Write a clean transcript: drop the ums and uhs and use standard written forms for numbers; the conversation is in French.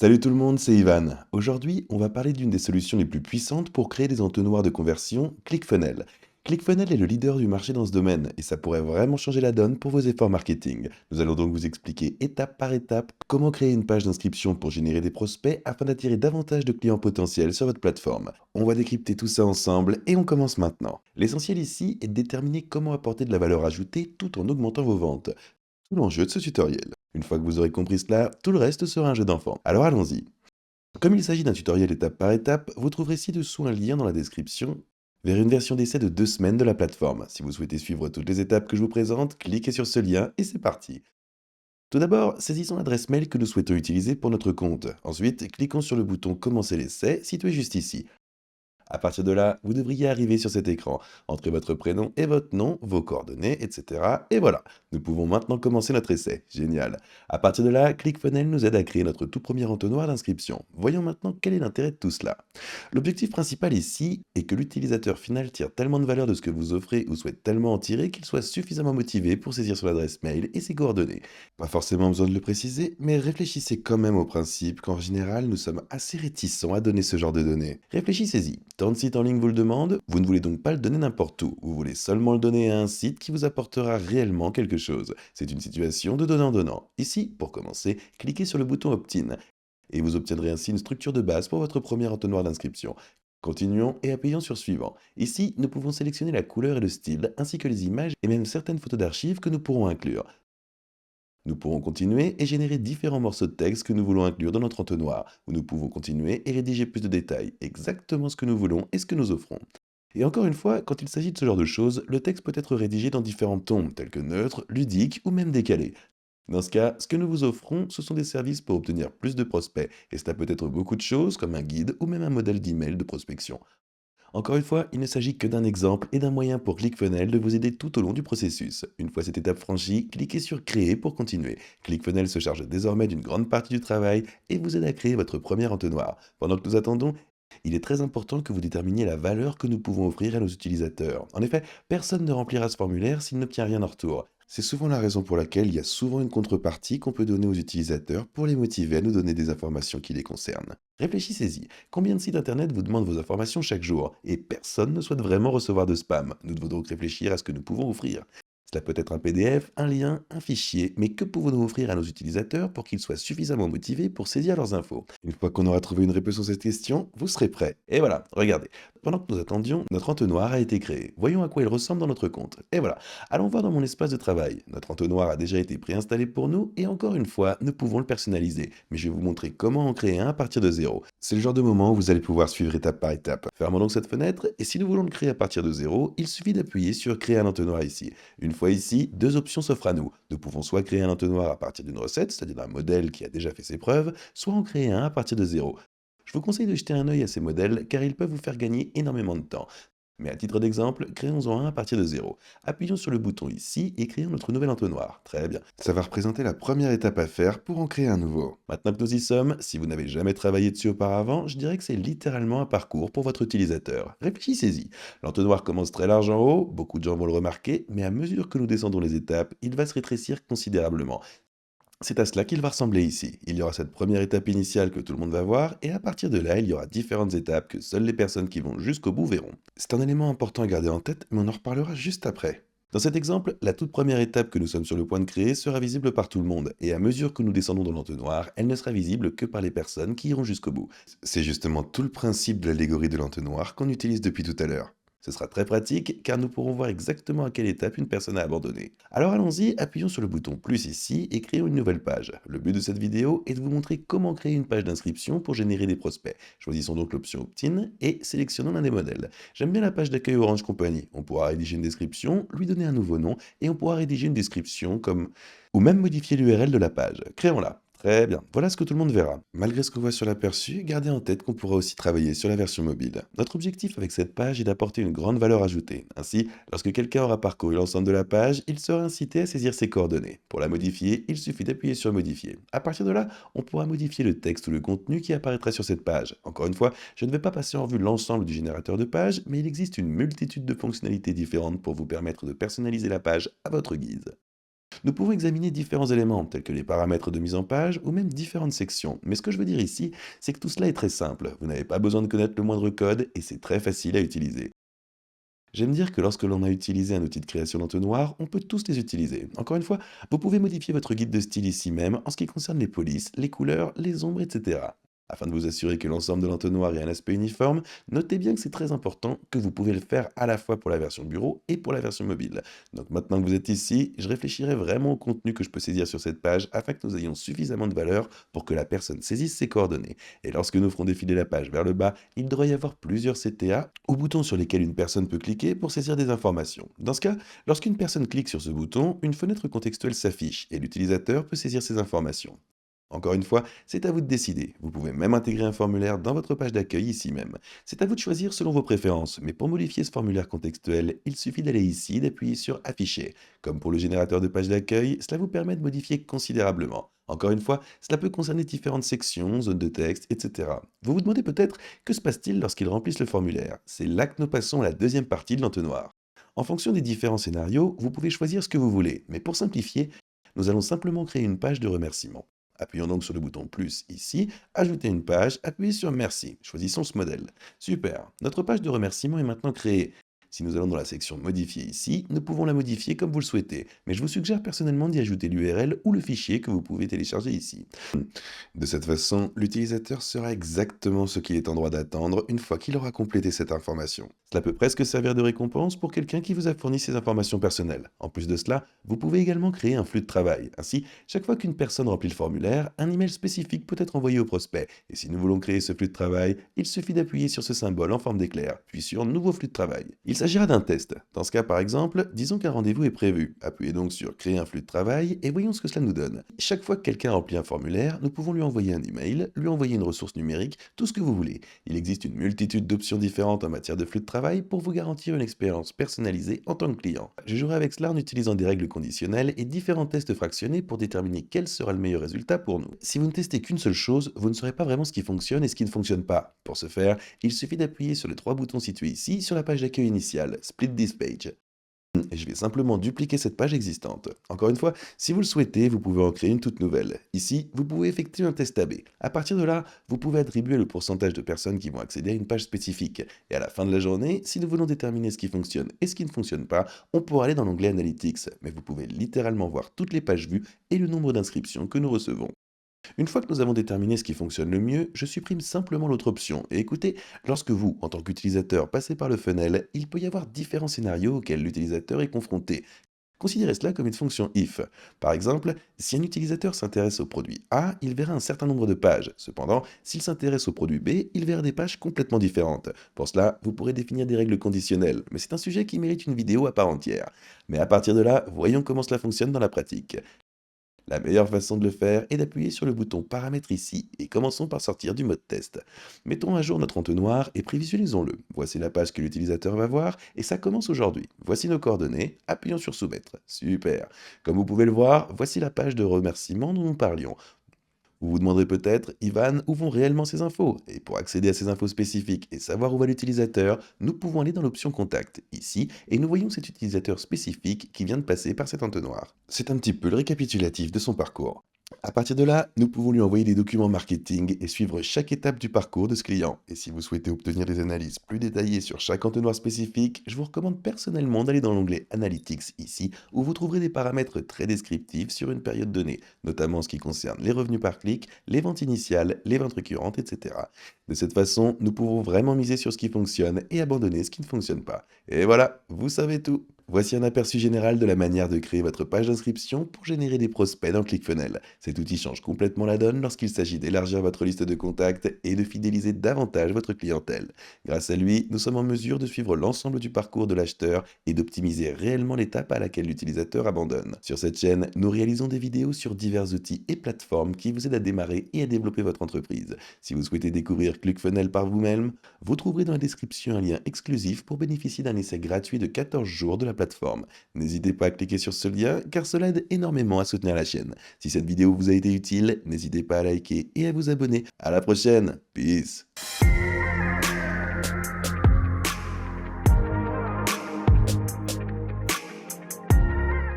Salut tout le monde, c'est Ivan. Aujourd'hui, on va parler d'une des solutions les plus puissantes pour créer des entonnoirs de conversion, ClickFunnels. ClickFunnels est le leader du marché dans ce domaine et ça pourrait vraiment changer la donne pour vos efforts marketing. Nous allons donc vous expliquer étape par étape comment créer une page d'inscription pour générer des prospects afin d'attirer davantage de clients potentiels sur votre plateforme. On va décrypter tout ça ensemble et on commence maintenant. L'essentiel ici est de déterminer comment apporter de la valeur ajoutée tout en augmentant vos ventes. Tout l'enjeu de ce tutoriel. Une fois que vous aurez compris cela, tout le reste sera un jeu d'enfant. Alors allons-y. Comme il s'agit d'un tutoriel étape par étape, vous trouverez ci-dessous un lien dans la description vers une version d'essai de 2 semaines de la plateforme. Si vous souhaitez suivre toutes les étapes que je vous présente, cliquez sur ce lien et c'est parti. Tout d'abord, saisissons l'adresse mail que nous souhaitons utiliser pour notre compte. Ensuite, cliquons sur le bouton Commencer l'essai situé juste ici. À partir de là, vous devriez arriver sur cet écran. Entrez votre prénom et votre nom, vos coordonnées, etc. Et voilà, nous pouvons maintenant commencer notre essai. Génial. À partir de là, ClickFunnels nous aide à créer notre tout premier entonnoir d'inscription. Voyons maintenant quel est l'intérêt de tout cela. L'objectif principal ici est que l'utilisateur final tire tellement de valeur de ce que vous offrez ou souhaite tellement en tirer qu'il soit suffisamment motivé pour saisir son adresse mail et ses coordonnées. Pas forcément besoin de le préciser, mais réfléchissez quand même au principe qu'en général, nous sommes assez réticents à donner ce genre de données. Réfléchissez-y. Tant de sites en ligne vous le demandent, vous ne voulez donc pas le donner n'importe où. Vous voulez seulement le donner à un site qui vous apportera réellement quelque chose. C'est une situation de donnant-donnant. Ici, pour commencer, cliquez sur le bouton Opt-in et vous obtiendrez ainsi une structure de base pour votre premier entonnoir d'inscription. Continuons et appuyons sur Suivant. Ici, nous pouvons sélectionner la couleur et le style, ainsi que les images et même certaines photos d'archives que nous pourrons inclure. Nous pourrons continuer et générer différents morceaux de texte que nous voulons inclure dans notre entonnoir, où nous pouvons continuer et rédiger plus de détails, exactement ce que nous voulons et ce que nous offrons. Et encore une fois, quand il s'agit de ce genre de choses, le texte peut être rédigé dans différents tons, tels que neutre, ludique ou même décalé. Dans ce cas, ce que nous vous offrons, ce sont des services pour obtenir plus de prospects, et cela peut être beaucoup de choses comme un guide ou même un modèle d'email de prospection. Encore une fois, il ne s'agit que d'un exemple et d'un moyen pour ClickFunnels de vous aider tout au long du processus. Une fois cette étape franchie, cliquez sur Créer pour continuer. ClickFunnels se charge désormais d'une grande partie du travail et vous aide à créer votre premier entonnoir. Pendant que nous attendons, il est très important que vous déterminiez la valeur que nous pouvons offrir à nos utilisateurs. En effet, personne ne remplira ce formulaire s'il n'obtient rien en retour. C'est souvent la raison pour laquelle il y a souvent une contrepartie qu'on peut donner aux utilisateurs pour les motiver à nous donner des informations qui les concernent. Réfléchissez-y. Combien de sites internet vous demandent vos informations chaque jour? Et personne ne souhaite vraiment recevoir de spam. Nous devons donc réfléchir à ce que nous pouvons offrir. Cela peut être un PDF, un lien, un fichier, mais que pouvons-nous offrir à nos utilisateurs pour qu'ils soient suffisamment motivés pour saisir leurs infos? Une fois qu'on aura trouvé une réponse à cette question, vous serez prêt. Et voilà, regardez. Pendant que nous attendions, notre entonnoir a été créé. Voyons à quoi il ressemble dans notre compte. Et voilà. Allons voir dans mon espace de travail. Notre entonnoir a déjà été préinstallé pour nous et encore une fois, nous pouvons le personnaliser. Mais je vais vous montrer comment en créer un à partir de zéro. C'est le genre de moment où vous allez pouvoir suivre étape par étape. Fermons donc cette fenêtre et si nous voulons le créer à partir de zéro, il suffit d'appuyer sur Créer un entonnoir ici. Une fois ici, deux options s'offrent à nous. Nous pouvons soit créer un entonnoir à partir d'une recette, c'est-à-dire d'un modèle qui a déjà fait ses preuves, soit en créer un à partir de zéro. Je vous conseille de jeter un œil à ces modèles car ils peuvent vous faire gagner énormément de temps. Mais à titre d'exemple, créons-en un à partir de zéro. Appuyons sur le bouton ici et créons notre nouvel entonnoir. Très bien. Ça va représenter la première étape à faire pour en créer un nouveau. Maintenant que nous y sommes, si vous n'avez jamais travaillé dessus auparavant, je dirais que c'est littéralement un parcours pour votre utilisateur. Réfléchissez-y. L'entonnoir commence très large en haut, beaucoup de gens vont le remarquer, mais à mesure que nous descendons les étapes, il va se rétrécir considérablement. C'est à cela qu'il va ressembler ici. Il y aura cette première étape initiale que tout le monde va voir, et à partir de là, il y aura différentes étapes que seules les personnes qui vont jusqu'au bout verront. C'est un élément important à garder en tête, mais on en reparlera juste après. Dans cet exemple, la toute première étape que nous sommes sur le point de créer sera visible par tout le monde, et à mesure que nous descendons dans l'entonnoir, elle ne sera visible que par les personnes qui iront jusqu'au bout. C'est justement tout le principe de l'allégorie de l'entonnoir qu'on utilise depuis tout à l'heure. Ce sera très pratique car nous pourrons voir exactement à quelle étape une personne a abandonné. Alors allons-y, appuyons sur le bouton plus ici et créons une nouvelle page. Le but de cette vidéo est de vous montrer comment créer une page d'inscription pour générer des prospects. Choisissons donc l'option Opt-in et sélectionnons l'un des modèles. J'aime bien la page d'accueil Orange Company. On pourra rédiger une description, lui donner un nouveau nom et on pourra rédiger une description comme ou même modifier l'URL de la page. Créons-la. Très bien, voilà ce que tout le monde verra. Malgré ce qu'on voit sur l'aperçu, gardez en tête qu'on pourra aussi travailler sur la version mobile. Notre objectif avec cette page est d'apporter une grande valeur ajoutée. Ainsi, lorsque quelqu'un aura parcouru l'ensemble de la page, il sera incité à saisir ses coordonnées. Pour la modifier, il suffit d'appuyer sur Modifier. À partir de là, on pourra modifier le texte ou le contenu qui apparaîtra sur cette page. Encore une fois, je ne vais pas passer en revue l'ensemble du générateur de pages, mais il existe une multitude de fonctionnalités différentes pour vous permettre de personnaliser la page à votre guise. Nous pouvons examiner différents éléments, tels que les paramètres de mise en page ou même différentes sections. Mais ce que je veux dire ici, c'est que tout cela est très simple. Vous n'avez pas besoin de connaître le moindre code et c'est très facile à utiliser. J'aime dire que lorsque l'on a utilisé un outil de création d'entonnoir, on peut tous les utiliser. Encore une fois, vous pouvez modifier votre guide de style ici même en ce qui concerne les polices, les couleurs, les ombres, etc. Afin de vous assurer que l'ensemble de l'entonnoir ait un aspect uniforme, notez bien que c'est très important que vous pouvez le faire à la fois pour la version bureau et pour la version mobile. Donc maintenant que vous êtes ici, je réfléchirai vraiment au contenu que je peux saisir sur cette page afin que nous ayons suffisamment de valeur pour que la personne saisisse ses coordonnées. Et lorsque nous ferons défiler la page vers le bas, il devrait y avoir plusieurs CTA ou boutons sur lesquels une personne peut cliquer pour saisir des informations. Dans ce cas, lorsqu'une personne clique sur ce bouton, une fenêtre contextuelle s'affiche et l'utilisateur peut saisir ces informations. Encore une fois, c'est à vous de décider. Vous pouvez même intégrer un formulaire dans votre page d'accueil ici même. C'est à vous de choisir selon vos préférences, mais pour modifier ce formulaire contextuel, il suffit d'aller ici et d'appuyer sur Afficher. Comme pour le générateur de page d'accueil, cela vous permet de modifier considérablement. Encore une fois, cela peut concerner différentes sections, zones de texte, etc. Vous vous demandez peut-être que se passe-t-il lorsqu'ils remplissent le formulaire. C'est là que nous passons à la deuxième partie de l'entonnoir. En fonction des différents scénarios, vous pouvez choisir ce que vous voulez, mais pour simplifier, nous allons simplement créer une page de remerciement. Appuyons donc sur le bouton plus ici, ajouter une page, appuyez sur merci, choisissons ce modèle. Super, notre page de remerciement est maintenant créée. Si nous allons dans la section modifier ici, nous pouvons la modifier comme vous le souhaitez, mais je vous suggère personnellement d'y ajouter l'URL ou le fichier que vous pouvez télécharger ici. De cette façon, l'utilisateur saura exactement ce qu'il est en droit d'attendre une fois qu'il aura complété cette information. Cela peut presque servir de récompense pour quelqu'un qui vous a fourni ces informations personnelles. En plus de cela, vous pouvez également créer un flux de travail. Ainsi, chaque fois qu'une personne remplit le formulaire, un email spécifique peut être envoyé au prospect. Et si nous voulons créer ce flux de travail, il suffit d'appuyer sur ce symbole en forme d'éclair, puis sur Nouveau flux de travail. Il s'agira d'un test. Dans ce cas, par exemple, disons qu'un rendez-vous est prévu. Appuyez donc sur Créer un flux de travail et voyons ce que cela nous donne. Chaque fois que quelqu'un remplit un formulaire, nous pouvons lui envoyer un email, lui envoyer une ressource numérique, tout ce que vous voulez. Il existe une multitude d'options différentes en matière de flux de travail pour vous garantir une expérience personnalisée en tant que client. Je jouerai avec cela en utilisant des règles conditionnelles et différents tests fractionnés pour déterminer quel sera le meilleur résultat pour nous. Si vous ne testez qu'une seule chose, vous ne saurez pas vraiment ce qui fonctionne et ce qui ne fonctionne pas. Pour ce faire, il suffit d'appuyer sur les trois boutons situés ici sur la page d'accueil initiale, Split this page. Et je vais simplement dupliquer cette page existante. Encore une fois, si vous le souhaitez, vous pouvez en créer une toute nouvelle. Ici, vous pouvez effectuer un test AB. À partir de là, vous pouvez attribuer le pourcentage de personnes qui vont accéder à une page spécifique. Et à la fin de la journée, si nous voulons déterminer ce qui fonctionne et ce qui ne fonctionne pas, on pourra aller dans l'onglet Analytics. Mais vous pouvez littéralement voir toutes les pages vues et le nombre d'inscriptions que nous recevons. Une fois que nous avons déterminé ce qui fonctionne le mieux, je supprime simplement l'autre option. Et écoutez, lorsque vous, en tant qu'utilisateur, passez par le funnel, il peut y avoir différents scénarios auxquels l'utilisateur est confronté. Considérez cela comme une fonction if. Par exemple, si un utilisateur s'intéresse au produit A, il verra un certain nombre de pages. Cependant, s'il s'intéresse au produit B, il verra des pages complètement différentes. Pour cela, vous pourrez définir des règles conditionnelles, mais c'est un sujet qui mérite une vidéo à part entière. Mais à partir de là, voyons comment cela fonctionne dans la pratique. La meilleure façon de le faire est d'appuyer sur le bouton Paramètres ici et commençons par sortir du mode test. Mettons à jour notre entonnoir et prévisualisons-le. Voici la page que l'utilisateur va voir et ça commence aujourd'hui. Voici nos coordonnées, appuyons sur Soumettre. Super. Comme vous pouvez le voir, voici la page de remerciement dont nous parlions. Vous vous demanderez peut-être, Ivan, où vont réellement ces infos? Et pour accéder à ces infos spécifiques et savoir où va l'utilisateur, nous pouvons aller dans l'option Contact, ici, et nous voyons cet utilisateur spécifique qui vient de passer par cet entonnoir. C'est un petit peu le récapitulatif de son parcours. À partir de là, nous pouvons lui envoyer des documents marketing et suivre chaque étape du parcours de ce client. Et si vous souhaitez obtenir des analyses plus détaillées sur chaque entonnoir spécifique, je vous recommande personnellement d'aller dans l'onglet Analytics ici, où vous trouverez des paramètres très descriptifs sur une période donnée, notamment en ce qui concerne les revenus par clic, les ventes initiales, les ventes récurrentes, etc. De cette façon, nous pouvons vraiment miser sur ce qui fonctionne et abandonner ce qui ne fonctionne pas. Et voilà, vous savez tout. Voici un aperçu général de la manière de créer votre page d'inscription pour générer des prospects dans ClickFunnels. Cet outil change complètement la donne lorsqu'il s'agit d'élargir votre liste de contacts et de fidéliser davantage votre clientèle. Grâce à lui, nous sommes en mesure de suivre l'ensemble du parcours de l'acheteur et d'optimiser réellement l'étape à laquelle l'utilisateur abandonne. Sur cette chaîne, nous réalisons des vidéos sur divers outils et plateformes qui vous aident à démarrer et à développer votre entreprise. Si vous souhaitez découvrir ClickFunnels par vous-même, vous trouverez dans la description un lien exclusif pour bénéficier d'un essai gratuit de 14 jours de la plateforme. N'hésitez pas à cliquer sur ce lien car cela aide énormément à soutenir la chaîne. Si cette vidéo vous a été utile, n'hésitez pas à liker et à vous abonner. À la prochaine, peace.